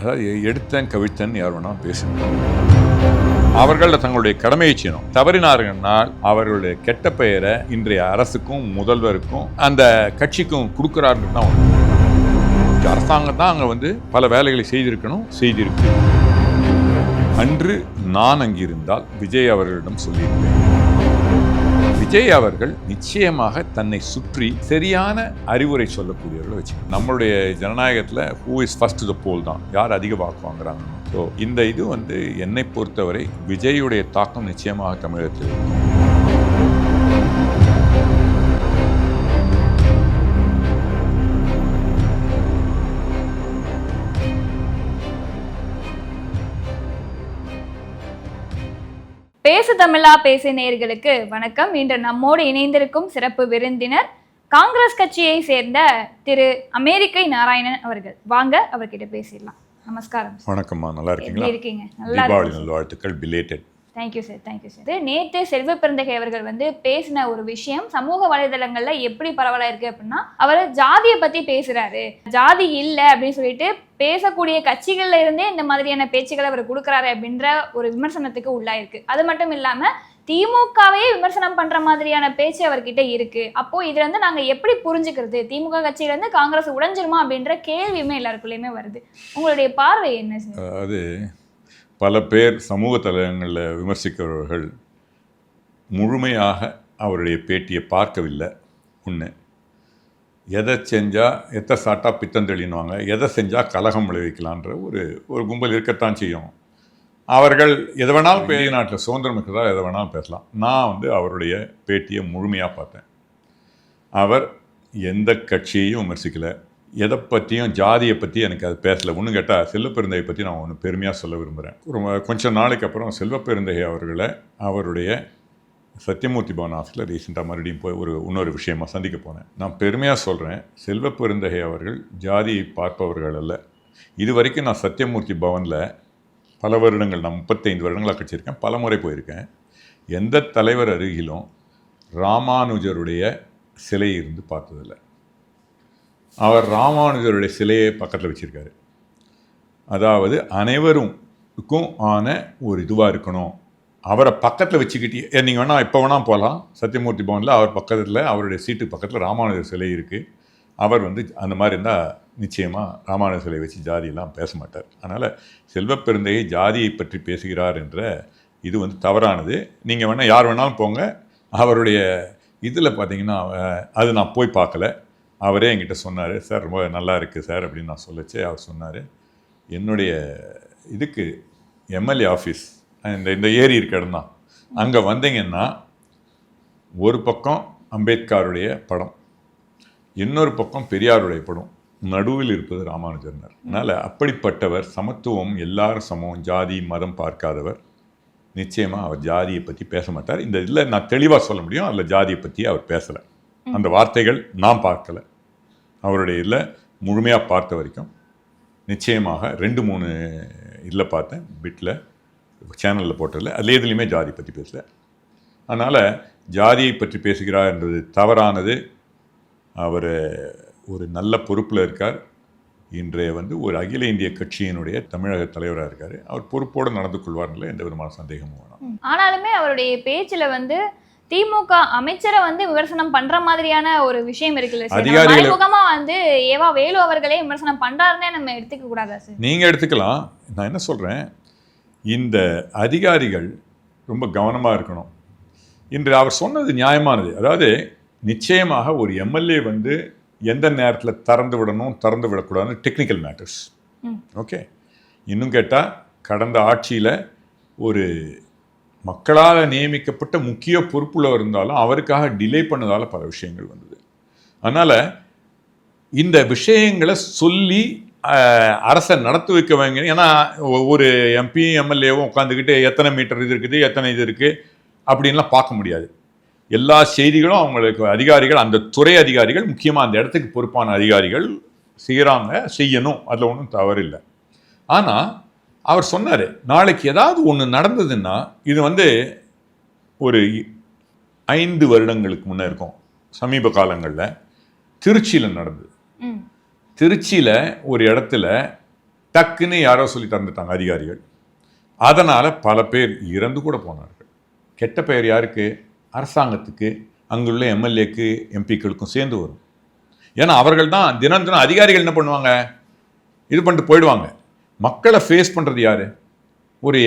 அதாவது எடுத்தன் கவிழ்த்தன் யார் வேணாலும் பேசணும். அவர்கள் தங்களுடைய கடமையை செய்யணும். தவறினார்கள் அவர்களுடைய கெட்ட பெயரை இன்றைய அரசுக்கும் முதல்வருக்கும் அந்த கட்சிக்கும் கொடுக்குறாருன்னு தான் அரசாங்கம் தான் அங்கே பல வேலைகளை செய்திருக்கு. அன்று நான் அங்கிருந்தால் விஜய் அவர்களிடம் சொல்லியிருந்தேன். விஜய் அவர்கள் நிச்சயமாக தன்னை சுற்றி சரியான அறிவுரை சொல்லக்கூடியவர்களை வச்சு நம்மளுடைய ஜனநாயகத்தில் who is first to the poll தான், யார் அதிக வாக்கு வாங்குறாங்க. ஸோ இந்த இது என்னை பொறுத்தவரை விஜயுடைய தாக்கம் நிச்சயமாக தமிழகத்தில் இருக்கும். பேசு தமிழா பேசு நேயர்களுக்கு வணக்கம். இன்று நம்மோடு இணைந்திருக்கும் சிறப்பு விருந்தினர் காங்கிரஸ் கட்சியை சேர்ந்த திரு அமெரிக்கை நாராயணன் அவர்கள். வாங்க அவர்கிட்ட பேசிடலாம். நமஸ்காரம். வணக்கம்மா, நல்லா இருக்கீங்களா? இருக்கீங்க? தீபாவளி நல்வாழ்த்துக்கள். பிலேட்டட். Thank you sir. நேற்று செல்வ பெருந்தகை அவர்கள் பேசின ஒரு விஷயம் சமூக வலைதளங்கள்ல எப்படி பரவலா இருக்கு அப்படின்னா, அவர் ஜாதியை பத்தி பேசுறாரு, ஜாதி இல்லை அப்படின்னு சொல்லிட்டு பேசக்கூடிய கட்சிகள்ல இருந்தே இந்த மாதிரியான பேச்சுக்களை அவர் கொடுக்குறாரு அப்படின்ற ஒரு விமர்சனத்துக்கு உள்ளாயிருக்கு. அது மட்டும் இல்லாம திமுகவையே விமர்சனம் பண்ற மாதிரியான பேச்சு அவர்கிட்ட இருக்கு. அப்போ இதுல இருந்து நாங்க எப்படி புரிஞ்சுக்கிறது, திமுக கட்சியில இருந்து காங்கிரஸ் உடைஞ்சிருமா அப்படின்ற கேள்வியுமே எல்லாருக்குள்ளயுமே வருது. உங்களுடைய பார்வை என்ன சார்? அது பல பேர் சமூக தளங்களில் விமர்சிக்கிறவர்கள் முழுமையாக அவருடைய பேட்டியை பார்க்கவில்லை. ஒன்று, எதை செஞ்சால் எத்தை சாட்டா பித்தந்தெளினுவாங்க, எதை செஞ்சால் கலகம் விளைவிக்கலான்ற ஒரு கும்பல் இருக்கத்தான் செய்யும். அவர்கள் எதை வேணாலும் நாட்டில் சுதந்திரம் இருக்கிறதா எதை வேணாலும் பேசலாம். நான் அவருடைய பேட்டியை முழுமையாக பார்த்தேன். அவர் எந்த கட்சியையும் விமர்சிக்கலை, எதை பற்றியும் ஜாதியை பற்றி எனக்கு அது பேசலை. ஒன்று கேட்டால் செல்வ பெருந்தகை பற்றி நான் ஒன்று பெருமையாக சொல்ல விரும்புகிறேன். கொஞ்சம் நாளைக்கு அப்புறம் செல்வ பெருந்தகை அவர்களை அவருடைய சத்தியமூர்த்தி பவன் ஆஃபீஸில் ரீசெண்டாக மறுபடியும் போய் இன்னொரு விஷயமாக சந்திக்க போனேன். நான் பெருமையாக சொல்கிறேன், செல்வ பெருந்தகை அவர்கள் ஜாதியை பார்ப்பவர்கள் அல்ல. இது வரைக்கும் நான் சத்தியமூர்த்தி பவனில் பல வருடங்கள், நான் 35 வருடங்களாக கட்சியிருக்கேன், பல முறை போயிருக்கேன். எந்த தலைவர் அருகிலும் ராமானுஜருடைய சிலை இருந்து பார்த்ததில்லை. அவர் ராமானுஜருடைய சிலையை பக்கத்தில் வச்சுருக்காரு. அதாவது அனைவருக்கும் ஆன ஒரு இதுவாக இருக்கணும். அவரை பக்கத்தில் வச்சுக்கிட்டு நீங்கள் வேணால் இப்போ வேணால் போகலாம். சத்தியமூர்த்தி பவனில் அவர் பக்கத்தில், அவருடைய சீட்டு பக்கத்தில் ராமானுஜர் சிலை இருக்குது. அவர் அந்த மாதிரி இருந்தால் நிச்சயமாக ராமானுஜர் சிலை வச்சு ஜாதியெல்லாம் பேச மாட்டார். அதனால் செல்வ பெருந்தகை ஜாதியை பற்றி பேசுகிறார் என்ற இது தவறானது. நீங்கள் வேணால் யார் வேணாலும் போங்க. அவருடைய இதில் பார்த்தீங்கன்னா அது நான் போய் பார்க்கல. அவரே என்கிட்ட சொன்னார், சார் ரொம்ப நல்லா இருக்குது சார் அப்படின்னு நான் சொல்லச்சு. அவர் சொன்னார், என்னுடைய இதுக்கு எம்எல்ஏ ஆஃபீஸ் இந்த ஏரி இருக்க இடம் தான், அங்கே வந்தீங்கன்னா ஒரு பக்கம் அம்பேத்கருடைய படம், இன்னொரு பக்கம் பெரியாருடைய படம், நடுவில் இருப்பது ராமானுஜர்னர். அதனால் அப்படிப்பட்டவர் சமத்துவம், எல்லாரும் சமம், ஜாதி மதம் பார்க்காதவர். நிச்சயமாக அவர் ஜாதியை பற்றி பேச மாட்டார். இந்த இதில் நான் தெளிவாக சொல்ல முடியும், அதில் ஜாதியை பற்றி அவர் பேசலை. அந்த வார்த்தைகள் நான் பார்க்கல. அவருடைய இதில் முழுமையாக பார்த்த வரைக்கும் நிச்சயமாக 2-3 இதில் பார்த்தேன், பிட்டில் சேனலில் போட்டதில்லை. அதில் எதுலேயுமே ஜாதி பற்றி பேசலை. அதனால் ஜாதியை பற்றி பேசுகிறார் என்பது தவறானது. அவர் ஒரு நல்ல பொறுப்பில் இருக்கார். இன்றைய ஒரு அகில இந்திய கட்சியினுடைய தமிழக தலைவராக இருக்கார். அவர் பொறுப்போடு நடந்து கொள்வார்ல எந்த விதமான சந்தேகமும் வேணாம். ஆனாலுமே அவருடைய பேச்சில் திமுக அமைச்சரை விமர்சனம் பண்ற மாதிரியான ஒரு விஷயம் இருக்குல்ல சார்? மறைமுகமா ஏவா வேலு அவர்களே விமர்சனம் பண்றாருன்னே நம்ம எடுத்துக்க கூடாதா சார்? நீங்க எடுத்துக்கலாம். நான் என்ன சொல்றேன், இந்த அதிகாரிகள் ரொம்ப கவனமா இருக்கணும். இன்று அவர் சொன்னது நியாயமானது. அதாவது நிச்சயமாக ஒரு எம்எல்ஏ எந்த நேரத்தில் திறந்து விடணும், திறந்து விடக்கூடாதுன்னு டெக்னிக்கல் மேட்டர்ஸ். ஓகே. இன்னும் கேட்டால் கடந்த ஆட்சியில் ஒரு மக்களால் நியமிக்கப்பட்ட முக்கிய பொறுப்புள்ள இருந்தாலும் அவருக்காக டிலே பண்ணதால் பல விஷயங்கள் வந்தது. அதனால் இந்த விஷயங்களை சொல்லி அரசை நடத்தி வைக்க வைங்க. ஏன்னா ஒரு எம்பி எம்எல்ஏவும் உட்காந்துக்கிட்டு எத்தனை மீட்டர் இது இருக்குது, எத்தனை இது இருக்குது அப்படின்லாம் பார்க்க முடியாது. எல்லா செய்திகளும் அவங்களுக்கு அதிகாரிகள், அந்த துறை அதிகாரிகள், முக்கியமாக அந்த இடத்துக்கு பொறுப்பான அதிகாரிகள் செய்யணும். அதில் ஒன்றும் தவறில்லை. ஆனால் அவர் சொன்னார், நாளைக்கு ஏதாவது ஒன்று நடந்ததுன்னா, இது ஒரு 5 வருடங்களுக்கு முன்னே இருக்கும், சமீப காலங்களில் திருச்சியில் நடந்தது. திருச்சியில் ஒரு இடத்துல டக்குன்னு யாரோ சொல்லி தந்துட்டாங்க அதிகாரிகள். அதனால் பல பேர் இறந்து கூட போனார்கள். கெட்ட பெயர் யாருக்கு? அரசாங்கத்துக்கு, அங்குள்ள எம்எல்ஏக்கு, எம்பிக்களுக்கும் சேர்ந்து வரும். ஏன்னா அவர்கள் தான் தினம் தினம் அதிகாரிகள் என்ன பண்ணுவாங்க, இது பண்ணிட்டு போயிடுவாங்க. மக்களை ஃபேஸ் பண்ணுறது யார்? ஒரு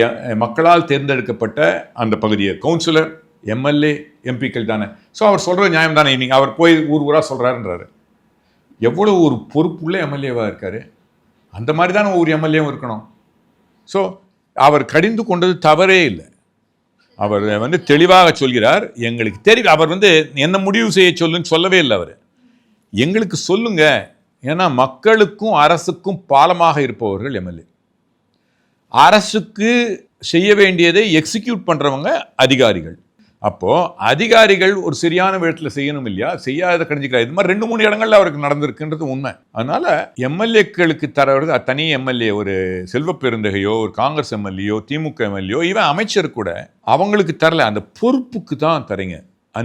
மக்களால் தேர்ந்தெடுக்கப்பட்ட அந்த பகுதியை கவுன்சிலர், எம்எல்ஏ, எம்பிக்கள் தானே. ஸோ அவர் சொல்கிறது நியாயம் தானே. நீங்கள் அவர் போய் ஊர் ஊராக சொல்கிறாருன்றாரு. எவ்வளோ ஒரு பொறுப்புள்ள எம்எல்ஏவாக இருக்கார். அந்த மாதிரி தானே ஒவ்வொரு எம்எல்ஏவும் இருக்கணும். ஸோ அவர் கடிந்து கொண்டது தவறே இல்லை. அவர் தெளிவாக சொல்கிறார், எங்களுக்கு தெரியும். அவர் என்ன முடிவு செய்ய சொல்லுன்னு சொல்லவே இல்லை. அவர் எங்களுக்கு சொல்லுங்க. ஏன்னா மக்களுக்கும் அரசுக்கும் பாலமாக இருப்பவர்கள் எம்எல்ஏ. அரசுக்கு செய்ய வேண்டியதை எக்ஸிக்யூட் பண்ணுறவங்க அதிகாரிகள். அப்போது அதிகாரிகள் ஒரு சரியான விதத்தில் செய்யணும் இல்லையா, செய்யாத கணிஞ்சிக்கலாம். இது மாதிரி 2-3 இடங்கள்ல அவருக்கு நடந்திருக்குன்றது உண்மை. அதனால் எம்எல்ஏக்களுக்கு தரவது தனி எம்எல்ஏ, ஒரு செல்வ பெருந்தகையோ, ஒரு காங்கிரஸ் எம்எல்ஏயோ, திமுக எம்எல்ஏயோ, இவன் அமைச்சர் கூட அவங்களுக்கு தரல. அந்த பொறுப்புக்கு தான் தரீங்க.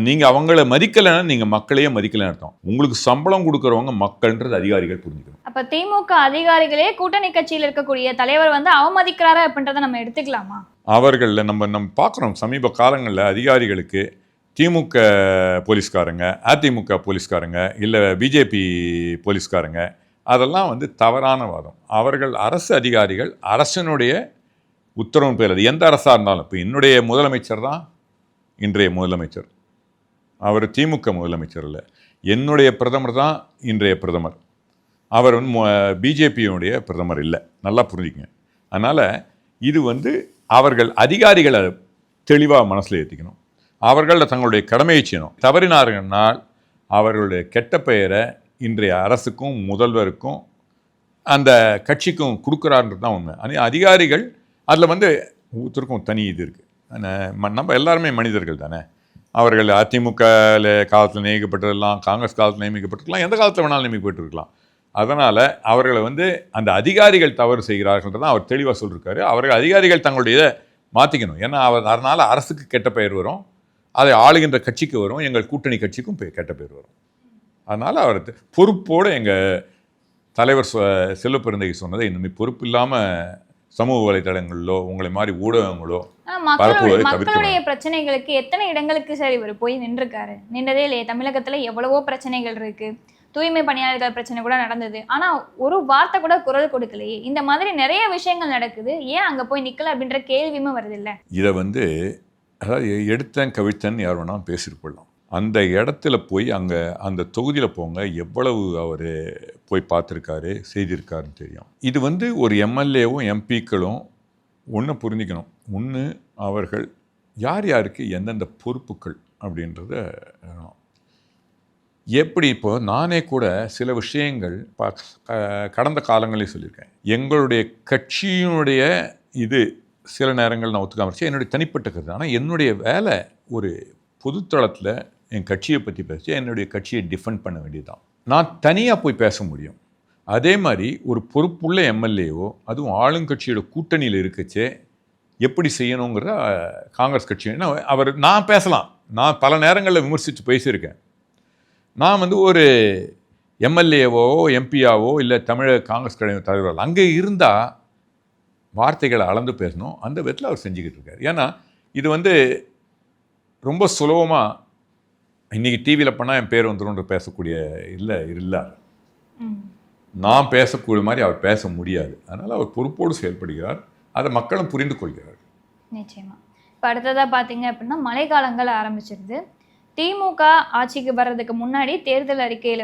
நீங்கள் அவங்கள மதிக்கலைன்னா நீங்கள் மக்களையே மதிக்கலைன்னு அர்த்தம். உங்களுக்கு சம்பளம் கொடுக்குறவங்க மக்கள்ன்றது அதிகாரிகள் புரிஞ்சுக்கணும். அப்போ திமுக அதிகாரிகளே கூட்டணி கட்சியில் இருக்கக்கூடிய தலைவர் அவமதிக்கிறாரா அப்படின்றத நம்ம எடுத்துக்கலாமா? அவர்களில் நம்ம பார்க்குறோம் சமீப காலங்களில் அதிகாரிகளுக்கு திமுக போலீஸ்காரங்க, அதிமுக போலீஸ்காரங்க, இல்லை பிஜேபி போலீஸ்காரங்க, அதெல்லாம் தவறான வாதம். அவர்கள் அரசு அதிகாரிகள், அரசனுடைய உத்தரவு பேர், அது எந்த அரசாக இருந்தாலும். இப்போ என்னுடைய முதலமைச்சர் தான் இன்றைய முதலமைச்சர். அவர் திமுக முதலமைச்சர் இல்லை. என்னுடைய பிரதமர் தான் இன்றைய பிரதமர். அவர் பிஜேபியுடைய பிரதமர் இல்லை. நல்லா புரிஞ்சுக்கங்க. அதனால் இது அவர்கள் அதிகாரிகளை தெளிவாக மனசில் ஏற்றிக்கணும். அவர்களில் தங்களுடைய கடமையை செய்யணும். தவறினார்கள் அவர்களுடைய கெட்ட பெயரை இன்றைய அரசுக்கும் முதல்வருக்கும் அந்த கட்சிக்கும் கொடுக்குறான்றது தான் உண்மை. அதிகாரிகள் அதில் ஒவ்வொருத்தருக்கும் தனி இது இருக்குது. நம்ம எல்லாருமே மனிதர்கள் தானே. அவர்கள் அதிமுக காலத்தில் நியமிக்கப்பட்டிருக்கலாம், காங்கிரஸ் காலத்தில் நியமிக்கப்பட்டிருக்கலாம், எந்த காலத்தில் வேணாலும் நியமிக்கப்பட்டிருக்கலாம். அதனால் அவர்களை அந்த அதிகாரிகள் தவறு செய்கிறார்கள்ன்றதான் அவர் தெளிவாக சொல்லியிருக்காரு. அவர்கள் அதிகாரிகள் தங்களுடைய இதை மாற்றிக்கணும். ஏன்னா அதனால் அரசுக்கு கெட்ட பெயர் வரும், அதை ஆளுகின்ற கட்சிக்கு வரும், எங்கள் கூட்டணி கட்சிக்கும் கெட்ட பெயர் வரும். அதனால் அவர் பொறுப்போடு எங்கள் தலைவர் செல்வ பெருந்தகை சொன்னதை இன்னுமே பொறுப்பு இல்லாமல் சமூக வலைதளங்களிலோ உங்களை மாதிரி ஊடகங்களோ மக்களுடைய பிரச்சனைகளுக்கு எத்தனை இடங்களுக்கு சார் இவர் போய் நின்றுருக்காரு? நின்றதே இல்லையே. தமிழகத்துல எவ்வளவோ பிரச்சனைகள் இருக்கு. தூய்மை பணியாளர்கள் பிரச்சனை கூட நடந்தது. ஆனா ஒரு வார்த்தை கூட குரல் கொடுக்கலையே. இந்த மாதிரி நிறைய விஷயங்கள் நடக்குது, ஏன் அங்க போய் நிக்கல அப்படின்ற கேள்வியுமே வருது இல்லை? இதை அதாவது எடுத்தேன் கவிழ்த்தேன் யார் வேணாலும் பேசிட்டு போடலாம். அந்த இடத்துல போய் அங்கே அந்த தொகுதியில் போங்க, எவ்வளவு அவர் போய் பார்த்துருக்காரு, செய்திருக்காருன்னு தெரியும். இது ஒரு எம்எல்ஏவும் எம்பிக்களும் ஒன்று புரிஞ்சுக்கணும். ஒன்று அவர்கள் யார் யாருக்கு எந்தெந்த பொறுப்புகள் அப்படின்றத எப்படி. இப்போ நானே கூட சில விஷயங்கள் கடந்த காலங்களே சொல்லியிருக்கேன். எங்களுடைய கட்சியினுடைய இது சில நேரங்கள் நான் ஒத்துக்காமச்சு என்னுடைய தனிப்பட்ட கருத்து. ஆனால் என்னுடைய வேலை ஒரு பொதுத்தளத்தில் என் கட்சியை பற்றி பேசி என்னுடைய கட்சியை டிஃபெண்ட் பண்ண வேண்டியதுதான். நான் தனியாக போய் பேச முடியும். அதே மாதிரி ஒரு பொறுப்புள்ள எம்எல்ஏவோ, அதுவும் ஆளுங்கட்சியோட கூட்டணியில் இருக்கச்சே எப்படி செய்யணுங்கிற காங்கிரஸ் கட்சி நான் பேசலாம். நான் பல நேரங்களில் விமர்சித்து பேசியிருக்கேன். நான் ஒரு எம்எல்ஏவோ எம்பியாவோ இல்லை தமிழக காங்கிரஸ் கட்சி தலைவர்கள் அங்கே இருந்தால் வார்த்தைகளை அளந்து பேசணும். அந்த விதத்தில் அவர் செஞ்சுக்கிட்டு இருக்கார். ஏன்னா இது ரொம்ப சுலபமாக இன்றைக்கி டிவியில் பண்ணால் என் பேர் வந்துடும் பேசக்கூடிய இல்லை. நான் பேசக்கூடிய மாதிரி அவர் பேச முடியாது. அதனால் அவர் பொறுப்போடு செயல்படுகிறார். அதை மக்களும் புரிந்து கொள்கிறார். நிச்சயமாக. இப்போ அடுத்ததாக பார்த்தீங்க அப்படின்னா மழைக்காலங்கள் ஆரம்பிச்சிருது. திமுக ஆட்சிக்கு வர்றதுக்கு முன்னாடி தேர்தல் அறிக்கையில்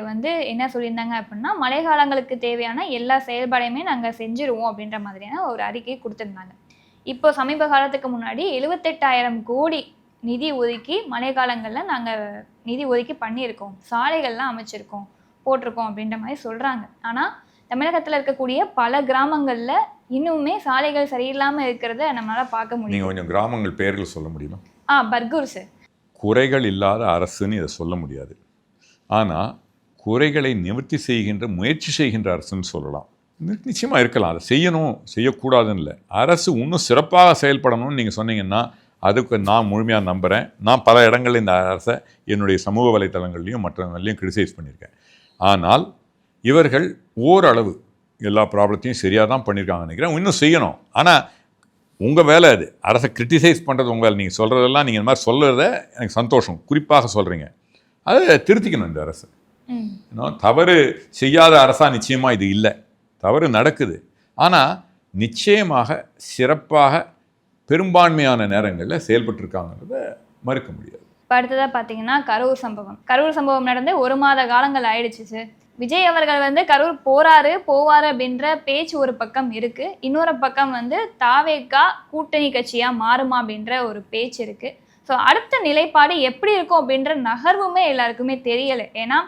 என்ன சொல்லியிருந்தாங்க அப்படின்னா, மழைக்காலங்களுக்கு தேவையான எல்லா செயல்பாடையுமே நாங்கள் செஞ்சுருவோம் அப்படின்ற மாதிரியான ஒரு அறிக்கை கொடுத்துருந்தாங்க. இப்போ சமீப காலத்துக்கு முன்னாடி 78,000 கோடி நிதி ஒதுக்கி மழைக்காலங்களில் நாங்கள் நிதி ஒதுக்கி பண்ணியிருக்கோம், சாலைகள்லாம் அமைச்சிருக்கோம், போட்டிருக்கோம் அப்படின்ற மாதிரி சொல்கிறாங்க. ஆனால் தமிழகத்தில் இருக்கக்கூடிய பல கிராமங்களில் இன்னுமே சாலைகள் சரியில்லாமல் இருக்கிறத நம்மளால் பார்க்க முடியும். நீங்கள் கொஞ்சம் கிராமங்கள் பேர்கள் சொல்ல முடியுமா? பர்கூர் சார். குறைகள் இல்லாத அரசுன்னு இதை சொல்ல முடியாது. ஆனால் குறைகளை நிவர்த்தி செய்கின்ற முயற்சி செய்கின்ற அரசுன்னு சொல்லலாம். நிச்சயமாக இருக்கலாம். அதை செய்யணும் செய்யக்கூடாதுன்னு இல்லை. அரசு இன்னும் சிறப்பாக செயல்படணும்னு நீங்கள் சொன்னீங்கன்னா அதுக்கு நான் முழுமையாக நம்புகிறேன். நான் பல இடங்களில் இந்த அரசை என்னுடைய சமூக வலைத்தளங்கள்லையும் மற்றவங்களையும் கிரிட்டிசைஸ் பண்ணியிருக்கேன். ஆனால் இவர்கள் ஓரளவு எல்லா ப்ராப்ளத்தையும் சரியாக தான் பண்ணியிருக்காங்கன்னு நினைக்கிறேன். இன்னும் செய்யணும். ஆனால் உங்கள் வேலை அது. அரசை கிரிட்டிசைஸ் பண்ணுறது உங்கள் வேலை. நீங்கள் சொல்கிறதெல்லாம் நீங்கள் இந்த மாதிரி சொல்கிறத எனக்கு சந்தோஷம். குறிப்பாக சொல்கிறீங்க. அதை திருத்திக்கணும் இந்த அரசு. இன்னும் தவறு செய்யாத அரசா நிச்சயமாக இது இல்லை. தவறு நடக்குது. ஆனால் நிச்சயமாக சிறப்பாக பெரும்பான்மையான நேரங்களில் செயல்பட்டுருக்காங்கன்றத மறுக்க முடியாது. இப்போ அடுத்ததாக பார்த்தீங்கன்னா கரூர் சம்பவம் நடந்து 1 மாத காலங்கள் ஆயிடுச்சு சார். விஜய் அவர்கள் வந்து கரூர் போவாரு அப்படின்ற பேச்சு ஒரு பக்கம் இருக்கு. இன்னொரு பக்கம் வந்து தாவேகா கூட்டணி கட்சியா மாறுமா அப்படின்ற ஒரு பேச்சு இருக்கு. ஸோ அடுத்த நிலைப்பாடு எப்படி இருக்கும் அப்படின்ற நகர்வுமே எல்லாருக்குமே தெரியலை. ஏன்னா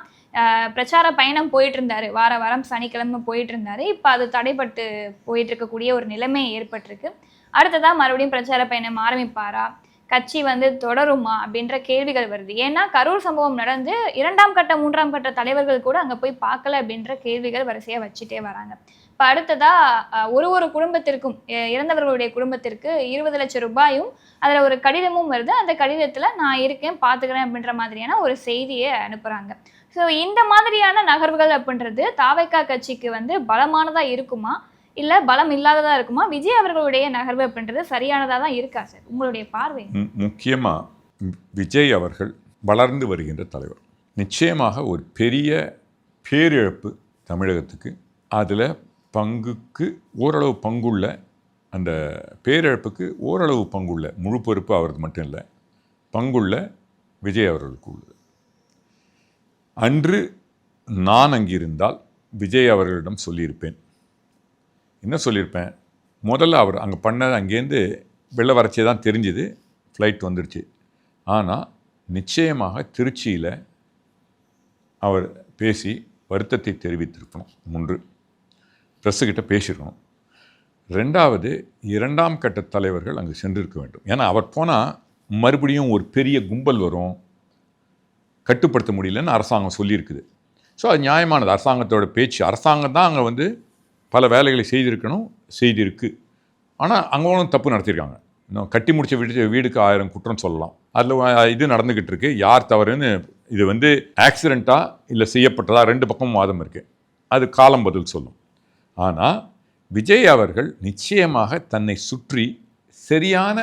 பிரச்சார பயணம் போயிட்டு இருந்தாரு, வாரம் சனிக்கிழமை போயிட்டு இருந்தாரு. இப்போ அது தடைப்பட்டு போயிட்டு இருக்கக்கூடிய ஒரு நிலைமை ஏற்பட்டிருக்கு. அடுத்ததான் மறுபடியும் பிரச்சார பயணம் ஆரம்பிப்பாரா, கட்சி வந்து தொடருமா அப்படின்ற கேள்விகள் வருது. ஏன்னா கரூர் சம்பவம் நடந்து 2ஆம் கட்ட 3ஆம் கட்ட தலைவர்கள் கூட அங்கே போய் பார்க்கல அப்படின்ற கேள்விகள் வரிசையாக வச்சுட்டே வராங்க. இப்போ அடுத்ததா ஒரு குடும்பத்திற்கும், இறந்தவர்களுடைய குடும்பத்திற்கு 20 லட்சம் ரூபாயும் அதில் ஒரு கடிதமும் வருது. அந்த கடிதத்தில் நான் இருக்கேன் பார்த்துக்கிறேன் அப்படின்ற மாதிரியான ஒரு செய்தியை அனுப்புகிறாங்க. ஸோ இந்த மாதிரியான நகர்வுகள் அப்படின்றது தாவேகா கட்சிக்கு வந்து பலமானதாக இருக்குமா, இல்லை பலம் இல்லாததாக இருக்குமா? விஜய் அவர்களுடைய நகர்வு அப்படின்றது சரியானதாக தான் இருக்கா சார், உங்களுடைய பார்வை? முக்கியமாக விஜய் அவர்கள் வளர்ந்து வருகின்ற தலைவர். நிச்சயமாக ஒரு பெரிய பேரிழப்பு தமிழகத்துக்கு. அதில் ஓரளவு பங்குள்ள, அந்த பேரிழப்புக்கு ஓரளவு பங்குள்ள, முழு பொறுப்பு அவருக்கு மட்டும் இல்லை, பங்குள்ள விஜய் அவர்களுக்கு உள்ளது. அன்று நான் அங்கிருந்தால் விஜய் அவர்களிடம் சொல்லியிருப்பேன். என்ன சொல்லியிருப்பேன்? முதல்ல அவர் அங்கே பண்ணது, அங்கேருந்து வெள்ள வறட்சியை தான் தெரிஞ்சுது, ஃப்ளைட் வந்துடுச்சு. ஆனால் நிச்சயமாக திருச்சியில் அவர் பேசி வருத்தத்தை தெரிவித்திருக்கணும். 1 ப்ரெஸ்ஸுக்கிட்ட பேசியிருக்கணும். 2வது 2ஆம் கட்ட தலைவர்கள் அங்கு சென்றிருக்க வேண்டும். ஏன்னா அவர் போனால் மறுபடியும் ஒரு பெரிய கும்பல் வரும், கட்டுப்படுத்த முடியலன்னு அரசாங்கம் சொல்லியிருக்குது. ஸோ அது நியாயமானது. அரசாங்கத்தோட பேச்சு, அரசாங்கம் தான் அங்கே வந்து பல வேலைகளை செய்திருக்கு. ஆனால் அங்கே ஒன்றும் தப்பு நடத்தியிருக்காங்க. இன்னும் கட்டி முடிச்ச வீடுக்கு 1000 குற்றம் சொல்லலாம். அதில் இது நடந்துக்கிட்டு இருக்கு. யார் தவறுன்னு, இது வந்து ஆக்சிடெண்ட்டாக இல்லை செய்யப்பட்டதா, 2 பக்கமும் வாதம் இருக்குது. அது காலம் பதில் சொல்லும். ஆனால் விஜய் அவர்கள் நிச்சயமாக தன்னை சுற்றி சரியான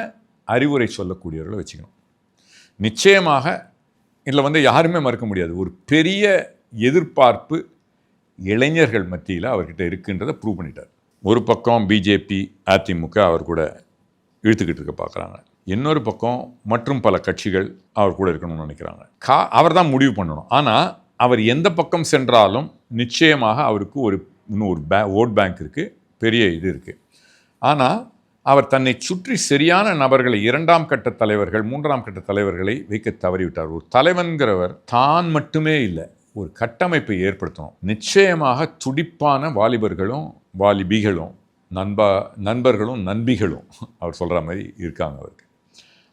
அறிவுரை சொல்லக்கூடியவர்களை வச்சுக்கணும். நிச்சயமாக இதில் வந்து யாருமே மறுக்க முடியாது, ஒரு பெரிய எதிர்பார்ப்பு இளைஞர்கள் மத்தியில் அவர்கிட்ட இருக்குன்றதை ப்ரூவ் பண்ணிட்டார். ஒரு பக்கம் பிஜேபி, அதிமுக அவர் கூட இழுத்துக்கிட்டு இருக்க பார்க்குறாங்க. இன்னொரு பக்கம் மற்றும் பல கட்சிகள் அவர் கூட இருக்கணும்னு நினைக்கிறாங்க. அவர் தான் முடிவு பண்ணணும். ஆனால் அவர் எந்த பக்கம் சென்றாலும் நிச்சயமாக அவருக்கு ஒரு ஓட் பேங்க் இருக்குது, பெரிய இது இருக்குது. ஆனால் அவர் தன்னை சுற்றி சரியான நபர்களை, 2ஆம் கட்ட தலைவர்கள், 3ஆம் கட்ட தலைவர்களை வைக்க தவறிவிட்டார். ஒரு தலைவன்கிறவர் தான் மட்டுமே இல்லை, ஒரு கட்டமைப்பை ஏற்படுத்தணும். நிச்சயமாக துடிப்பான வாலிபர்களும் வாலிபிகளும் நண்பர்களும் நண்பிகளும் அவர் சொல்கிற மாதிரி இருக்காங்க அவருக்கு.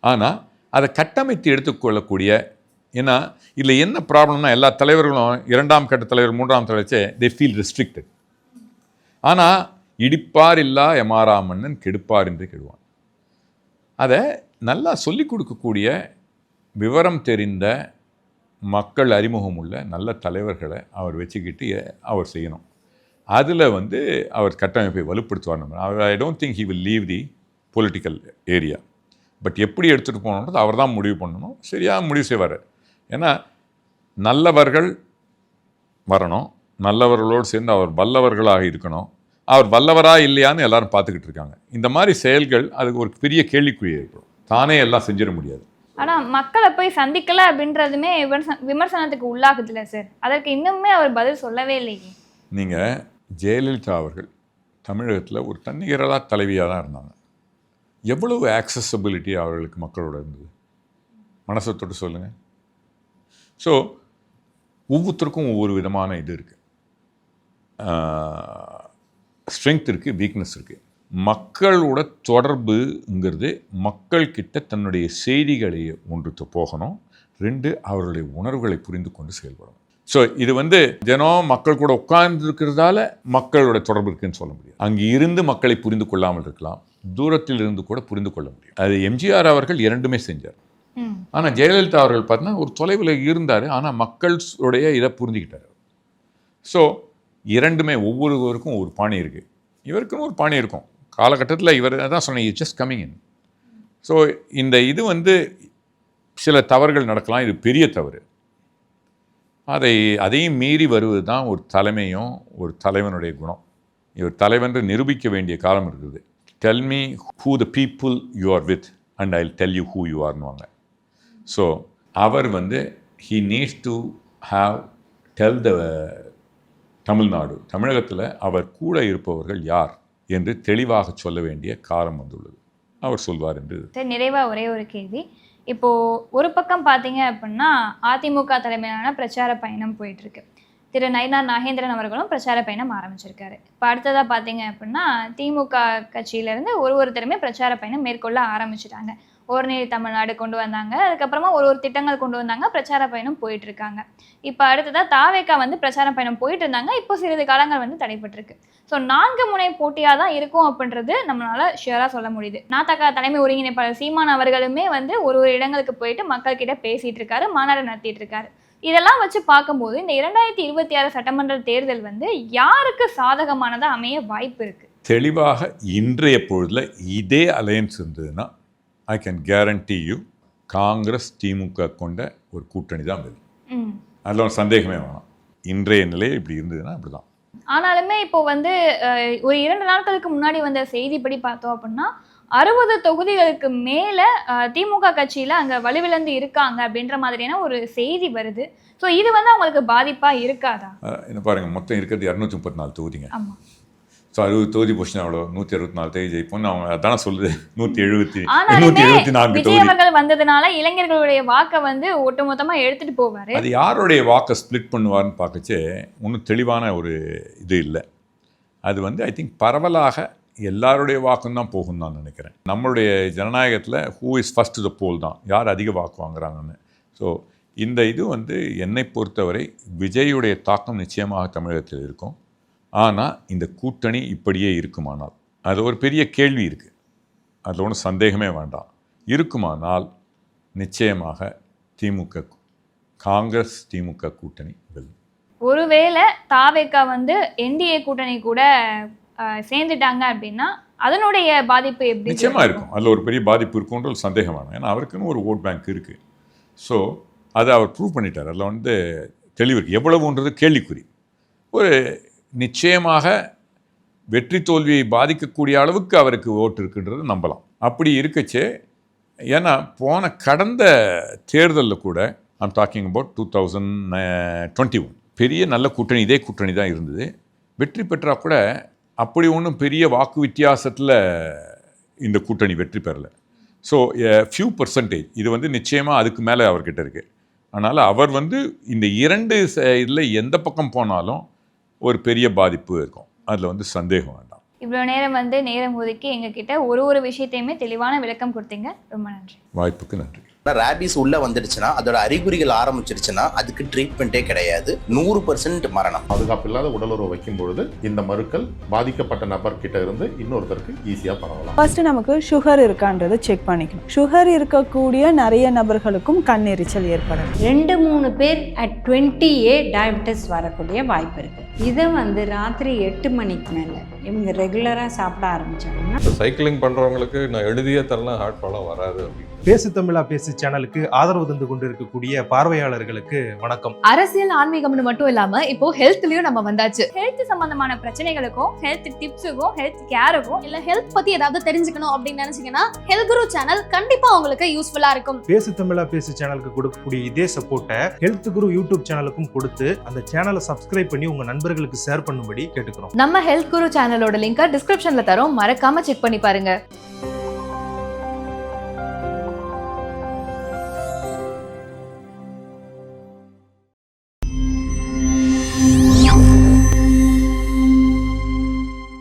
ஆனால் அதை கட்டமைத்து எடுத்துக்கொள்ளக்கூடிய, ஏன்னா இதில் என்ன ப்ராப்ளம்னா, எல்லா தலைவர்களும் 2ஆம் கட்ட தலைவர் 3ஆம் தலைவச்சே தே ஃபீல் ரெஸ்ட்ரிக்டட். ஆனால் இடிப்பார் இல்லா எமாரா மன்னன் கெடுப்பார் என்று கெடுவான். அதை நல்லா சொல்லிக் கொடுக்கக்கூடிய, விவரம் தெரிந்த, மக்கள் அறிமுகம் உள்ள நல்ல தலைவர்களை அவர் வச்சுக்கிட்டு அவர் செய்யணும். அதில் வந்து அவர் கட்டமைப்பை வலுப்படுத்துவார். I don't think he will leave the political area. But எப்படி எடுத்துகிட்டு போகணுன்றது அவர் தான் முடிவு பண்ணணும். சரியாக முடிவு செய்வார். ஏன்னா நல்லவர்கள் வரணும், நல்லவர்களோடு சேர்ந்து அவர் வல்லவர்களாக இருக்கணும். அவர் வல்லவரா இல்லையான்னு எல்லாரும் பார்த்துக்கிட்டு இருக்காங்க. இந்த மாதிரி செயல்கள் அதுக்கு ஒரு பெரிய கேள்விக்குறி ஏற்படும். தானே எல்லாம் செஞ்சிட முடியாது. ஆனால் மக்களை போய் சந்திக்கல அப்படின்றதுமே விமர்சனத்துக்கு உள்ளாகுதுல்ல சார், அதற்கு இன்னுமே அவர் பதில் சொல்லவே இல்லையே. நீங்கள் ஜெயலலிதா அவர்கள் தமிழகத்தில் ஒரு தன்னிகரலா தலைவியாக தான் இருந்தாங்க. எவ்வளவு ஆக்சசபிலிட்டி அவர்களுக்கு மக்களோட இருந்தது, மனசை தொட்டு சொல்லுங்கள். ஸோ ஒவ்வொருத்தருக்கும் ஒவ்வொரு விதமான இது இருக்குது, ஸ்ட்ரென்த் இருக்குது, வீக்னஸ் இருக்குது. மக்களோட தொடர்புங்கிறது மக்கள்கிட்ட தன்னுடைய செய்திகளை ஒன்று போகணும், 2 அவர்களுடைய உணர்வுகளை புரிந்து கொண்டு செயல்படணும். ஸோ இது வந்து தினம் மக்கள் கூட உட்கார்ந்து இருக்கிறதால மக்களோட தொடர்பு இருக்குன்னு சொல்ல முடியும். அங்கே இருந்து மக்களை புரிந்து கொள்ளாமல் இருக்கலாம், தூரத்தில் இருந்து கூட புரிந்து கொள்ள முடியும். அது எம்ஜிஆர் அவர்கள் 2மே செஞ்சார். ஆனால் ஜெயலலிதா அவர்கள் பார்த்தீங்கன்னா ஒரு தொலைவில் இருந்தார், ஆனால் மக்களுடைய இதை புரிஞ்சுக்கிட்டார். ஸோ இரண்டுமே ஒவ்வொருவருக்கும் ஒரு பாணி இருக்குது. இவருக்குன்னு ஒரு பாணி இருக்கும். காலகட்டத்தில் இவர் தான் சொன்னேன், ஜஸ்ட் கம்மிங் இன். ஸோ இந்த இது வந்து சில தவறுகள் நடக்கலாம், இது பெரிய தவறு. அதையும் மீறி வருவது தான் ஒரு தலைமையும் ஒரு தலைவனுடைய குணம். இவர் தலைவன்று நிரூபிக்க வேண்டிய காலம் இருக்குது. Tell me who the people you are with and I tell you who you ஆர்னுவாங்க. ஸோ அவர் வந்து he needs to have tell the தமிழகத்தில் அவர் கூட இருப்பவர்கள் யார் என்று தெளிவாக சொல்ல வேண்டிய காலம் வந்துள்ளது. அவர் சொல்வார் என்று. சரி, நிறைவாக ஒரே ஒரு கேள்வி. இப்போது ஒரு பக்கம் பார்த்தீங்க அப்படின்னா அதிமுக தலைமையிலான பிரச்சார பயணம் போயிட்டுருக்கு. திரு நயினார் நாகேந்திரன் அவர்களும் பிரச்சார பயணம் ஆரம்பிச்சிருக்காரு. இப்போ அடுத்ததாக பார்த்தீங்க அப்படின்னா திமுக கட்சியிலேருந்து ஒருத்தருமே பிரச்சார பயணம் மேற்கொள்ள ஆரம்பிச்சிட்டாங்க. ஓர்நீதி தமிழ்நாடு கொண்டு வந்தாங்க, அதுக்கப்புறமா ஒரு திட்டங்கள் கொண்டு வந்தாங்க, பிரச்சார பயணம் போயிட்டு இருக்காங்க. இப்போ அடுத்ததாக தாவேக்கா வந்து பிரச்சார பயணம் போயிட்டு இருந்தாங்க, இப்போ சிறிது காலங்கள் வந்து தடைப்பட்டிருக்கு. ஸோ 4 முனை போட்டியாக தான் இருக்கும் அப்படின்றது நம்மளால ஷியராக சொல்ல முடியுது. நாதக தலைமை ஒருங்கிணைப்பாளர் சீமான் அவர்களுமே வந்து ஒரு இடங்களுக்கு போயிட்டு மக்கள்கிட்ட பேசிட்டு இருக்காரு, மாநாடு நடத்திட்டு இருக்காரு. இதெல்லாம் வச்சு பார்க்கும்போது இந்த 2026 சட்டமன்ற தேர்தல் வந்து யாருக்கு சாதகமானதாக அமைய வாய்ப்பு இருக்கு? தெளிவாக இன்றைய பொழுதுல இதே அலையன்ஸ் இருந்ததுன்னா I can guarantee you Congress DMK கொண்ட ஒரு கூட்டணி தான் வருது. அதில் ஒரு சந்தேகமே வேணாம். இன்றைய நிலை இப்படி இருந்ததுன்னா அப்படிதான். ஆனாலுமே இப்போ வந்து ஒரு 2 நாட்களுக்கு முன்னாடி வந்த செய்திப்படி பார்த்தோம் அப்படின்னா 60 தொகுதிகளுக்கு மேலே திமுக கட்சியில் அங்கே வலுவிழந்து இருக்காங்க அப்படின்ற மாதிரியான ஒரு செய்தி வருது. ஸோ இது வந்து அவங்களுக்கு பாதிப்பாக இருக்காதா? என்ன பாருங்கள், மொத்தம் இருக்கிறது 234 தொகுதிங்க. ஆமாம். ஸோ 60 தொகுதி போச்சுன்னா அவ்வளோ 164 தொகுதி ஜெயிப்போம்னு அவங்க அதான சொல்லுது. 174 விஜய் அவர்கள் வந்ததுனால இளைஞர்களுடைய வாக்கை வந்து ஒட்டுமொத்தமாக எடுத்துட்டு போவார். அது யாருடைய வாக்கை ஸ்பிளிட் பண்ணுவார்னு பார்க்கச்சே ஒன்றும் தெளிவான ஒரு இது இல்லை. அது வந்து ஐ திங்க் பரவலாக எல்லாருடைய வாக்கும் தான் போகும் தான் நினைக்கிறேன். நம்மளுடைய ஜனநாயகத்தில் who is first the poll தான், யார் அதிக வாக்கு வாங்குறாங்கன்னு. ஸோ இந்த இது வந்து என்னை பொறுத்தவரை விஜயுடைய தாக்கம் நிச்சயமாக தமிழகத்தில் இருக்கும். ஆனால் இந்த கூட்டணி இப்படியே இருக்குமானால் அது ஒரு பெரிய கேள்வி இருக்குது, அதில் ஒன்றும் சந்தேகமே வேண்டாம். இருக்குமானால் நிச்சயமாக காங்கிரஸ் திமுக கூட்டணி வெல்லும். ஒருவேளை தாவேக்கா வந்து என்டிஏ கூட்டணி கூட சேர்ந்துட்டாங்க அப்படின்னா அதனுடைய பாதிப்பு எப்படி? நிச்சயமாக இருக்கும். அதில் ஒரு பெரிய பாதிப்பு இருக்கும்ன்ற சந்தேகம் வேணும். ஏன்னா அவருக்குன்னு ஒரு ஓட் பேங்க் இருக்குது. ஸோ அதை அவர் ப்ரூவ் பண்ணிட்டார். அதில் வந்து தெளிவு இருக்குது. எவ்வளவுன்றது கேள்விக்குறி. ஒரு நிச்சயமாக வெற்றி தோல்வியை பாதிக்கக்கூடிய அளவுக்கு அவருக்கு ஓட்டு இருக்குன்றது நம்பலாம். அப்படி இருக்கச்சே, ஏன்னா கடந்த தேர்தலில் கூட ஐம் டாக்கிங் அபவுட் 2021 பெரிய நல்ல கூட்டணி, இதே கூட்டணி தான் இருந்தது. வெற்றி பெற்றால் கூட அப்படி ஒன்றும் பெரிய வாக்கு வித்தியாசத்தில் இந்த கூட்டணி வெற்றி பெறலை. ஸோ ஃபியூ பர்சன்டேஜ் இது வந்து நிச்சயமாக அதுக்கு மேலே அவர்கிட்ட இருக்குது. அதனால் அவர் வந்து இந்த 2 இதில் எந்த பக்கம் போனாலும் ஒரு பெரிய பாதிப்பு இருக்கும். அதில் வந்து சந்தேகம் வேண்டாம். இவ்வளோ நேரம் வந்து நேரம் ஒதுக்கி எங்ககிட்ட ஒரு விஷயத்தையுமே தெளிவான விளக்கம் கொடுத்தீங்க. ரொம்ப நன்றி. வாய்ப்புக்கு நன்றி. ரேபிஸ் உள்ள வந்துடுச்சுன்னா, அதோட அறிகுறிகள் ஆரம்பிச்சிருச்சுன்னா அதுக்கு ட்ரீட்மெண்ட்டே கிடையாது. 100% மரணம். பாதுகாப்பு இல்லாத உடலுறவு வைக்கும் பொழுது இந்த மருக்கள் பாதிக்கப்பட்ட நபர் கிட்ட இருந்து இன்னொருத்தருக்கு ஈஸியா பரவலாம். ஃபர்ஸ்ட் நமக்கு சுகர் இருக்கான்றதை செக் பண்ணிக்கணும். சுகர் இருக்கக்கூடிய நிறைய நபர்களுக்கும் கண் எரிச்சல் ஏற்படும். 2-3 பேர் at 20A டயபெட்டிஸ் வரக்கூடிய வாய்ப்பு இருக்கு. இதை வந்து ராத்திரி 8 மணிக்கு மேலே இவங்க ரெகுலராக சாப்பிட ஆரம்பிச்சாங்கன்னா, சைக்கிளிங் பண்ணுறவங்களுக்கு நான் எழுதியே தரலாம், ஹார்ட் ப்ராப்ளம் வராது அப்படின்னு. பேசு தமிழா பேசு சேனலுக்கு ஆதரவு தந்து கொண்டிருக்கக்கூடிய பார்வையாளர்களுக்கு வணக்கம். அரசியல் ஆன்மீகம்னு மட்டும் இல்லாம இப்போ ஹெல்த்லயும் நம்ம வந்தாச்சு. ஹெல்த் சம்பந்தமான பிரச்சனைகளுக்கும் ஹெல்த் டிப்ஸுக்கும் ஹெல்த் கேருக்கும் இல்ல ஹெல்த் பத்தி ஏதாவது தெரிஞ்சுக்கணும் அப்படின்னு நினைச்சீங்கன்னா ஹெல்த் குரு சேனல் கண்டிப்பா உங்களுக்கு யூஸ்ஃபுல்லா இருக்கும். பேசு தமிழா பேசு சேனலுக்கு கொடுக்கக்கூடிய இதே சப்போர்ட்டை ஹெல்த் குரு யூடியூப் சேனலுக்கும் கொடுத்து அந்த சேனலை சப்ஸ்கிரைப் பண்ணி உங்க நண்பர்களுக்கு ஷேர் பண்ணும்படி கேட்டுக்கிறோம். நம்ம ஹெல்த் குரு சேனலோட லிங்கை டிஸ்கிரிப்ஷன்ல தரோம், மறக்காம செக் பண்ணி பாருங்க.